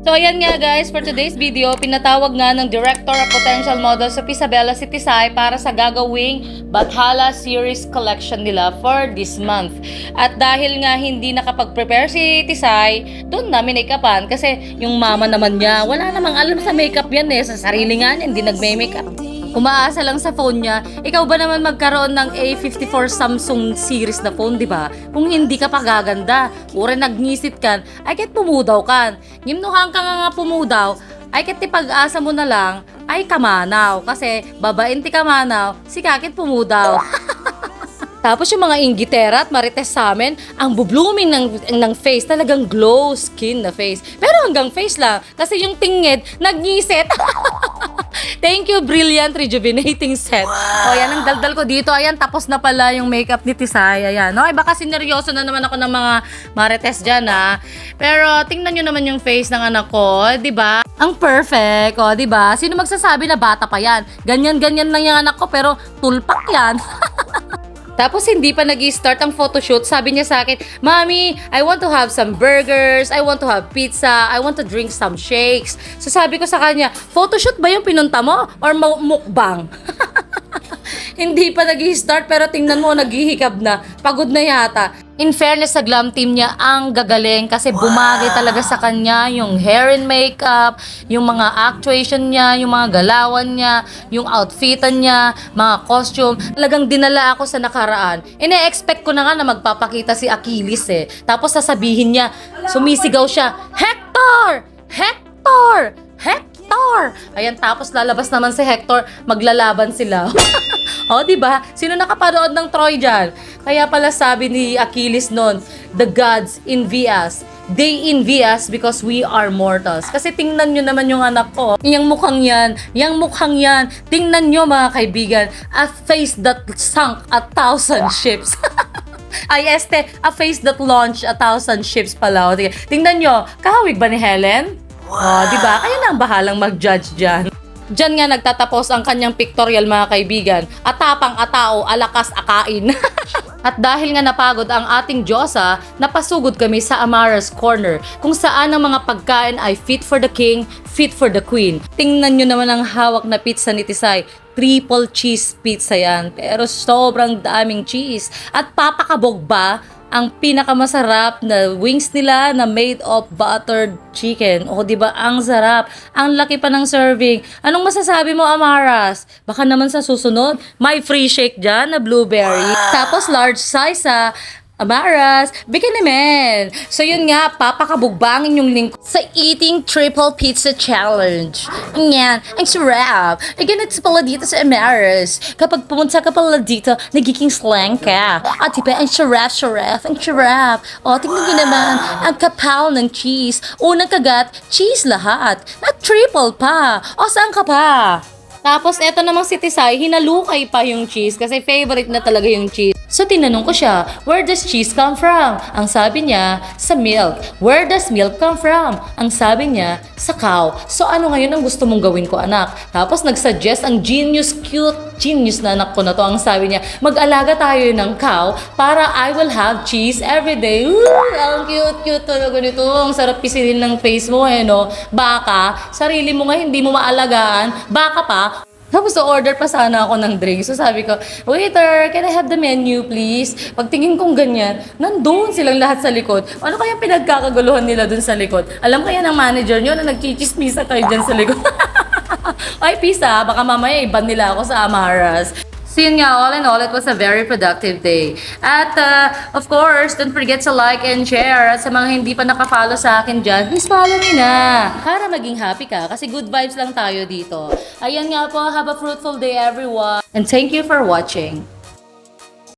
So ayan nga guys, for today's video, pinatawag nga ng Director of Potential Models sa Isabela si Tisay para sa gagawing Bathala Series Collection nila for this month. At dahil nga hindi nakapag-prepare si Tisay, doon namin make-upan kasi yung mama naman niya, wala namang alam sa makeup yan sa sarili nga niya, hindi nagme-makeup. Umaasa lang sa phone niya. Ikaw ba naman magkaroon ng A54 Samsung series na phone, di ba? Kung hindi ka pa gaganda, ura nagngisit kan, ay ket pumudaw kan. Ngimnuhang ka nga pumudaw, ay ket pag-asa mo na lang, ay kamanaw. Kasi babain ti kamanaw, si kakit pumudaw. Tapos yung mga inggitera at marites sa amin, ang bublooming ng face, talagang glow skin na face. Pero hanggang face lang, kasi yung tingid, nagngisit. Thank you, Brilliant Rejuvenating Set. O, yan ang daldal ko dito. Ayan, tapos na pala yung makeup ni Tisay. Ayan. No? Ay, baka sineryoso na naman ako ng mga marites dyan, ha? Pero, tingnan nyo naman yung face ng anak ko. Di ba? Ang perfect. O, di ba? Sino magsasabi na bata pa yan? Ganyan-ganyan lang yung anak ko, pero tulpak yan. Tapos hindi pa nag-i-start ang photoshoot, sabi niya sa akin, "Mommy, I want to have some burgers, I want to have pizza, I want to drink some shakes." So sabi ko sa kanya, "Photoshoot ba yung pinunta mo or mukbang?" Hindi pa nag-i-start pero tingnan mo, naghihikab na. Pagod na yata. In fairness sa glam team niya, ang gagaling kasi bumagay talaga sa kanya yung hair and makeup, yung mga actuation niya, yung mga galawan niya, yung outfitan niya, mga costume. Talagang dinala ako sa nakaraan. Ine-expect ko na nga na magpapakita si Achilles Tapos sasabihin niya, sumisigaw siya, "Hector! Hector! Hector!" Ayan, tapos lalabas naman si Hector, maglalaban sila. O, diba? Sino nakapanood ng Troy dyan? Kaya pala sabi ni Achilles nun, "The gods envy us. They envy us because we are mortals." Kasi tingnan nyo naman yung anak ko. Yung mukhang yan. Tingnan nyo mga kaibigan, a face that sunk 1,000 ships. Ay, a face that launched 1,000 ships pala. Tingnan nyo, kahawig ba ni Helen? Wow. Diba? Kaya na ang bahalang mag-judge dyan. Diyan nga nagtatapos ang kanyang pictorial mga kaibigan. Atapang atao, alakas akain. At dahil nga napagod ang ating Diyosa, napasugod kami sa Amara's Corner, kung saan ang mga pagkain ay fit for the king, fit for the queen. Tingnan nyo naman ang hawak na pizza ni Tisay. Triple cheese pizza yan, pero sobrang daming cheese. At papakabog ba ang pinakamasarap na wings nila na made of buttered chicken. O, di ba? Ang sarap. Ang laki pa ng serving. Anong masasabi mo, Amaras? Baka naman sa susunod, may free shake dyan na blueberry. Wow. Tapos large size Amaras, bigyan naman. So yun nga, papakabugbangin yung link sa Eating Triple Pizza Challenge. Yan, ang sarap. Ganito pala dito sa Amaras. Kapag pumunta ka pala dito, nagiging slang ka. At diba, ang sarap. O, tingnan nyo naman, ang kapal ng cheese. Unang kagat, cheese lahat. At triple pa. O, saan ka pa? Tapos, eto namang si Tisay, hinalukay pa yung cheese kasi favorite na talaga yung cheese. So, tinanong ko siya, "Where does cheese come from?" Ang sabi niya, "Sa milk." "Where does milk come from?" Ang sabi niya, "Sa cow." So, ano ngayon ang gusto mong gawin ko, anak? Tapos, nagsuggest ang genius na anak ko na to. Ang sabi niya, "Mag-alaga tayo ng cow para I will have cheese every day." Ang cute talaga nito. Ang sarap pisilin ng face mo no? Baka, sarili mo nga hindi mo maalagaan. Baka pa. Tapos order pa sana ako ng drink. So sabi ko, "Waiter, can I have the menu please?" Pagtingin kong ganyan, nandun silang lahat sa likod. Ano kaya pinagkakaguluhan nila dun sa likod? Alam kaya ng manager nyo na nagchichismisa kayo dyan sa likod? Ay, pisa, baka mamaya iban nila ako sa Amaras. So yun nga, all in all, it was a very productive day. At of course, don't forget to like and share. At sa mga hindi pa nakafollow sa akin dyan, please follow me na. Para maging happy ka, kasi good vibes lang tayo dito. Ayan nga po, have a fruitful day everyone. And thank you for watching.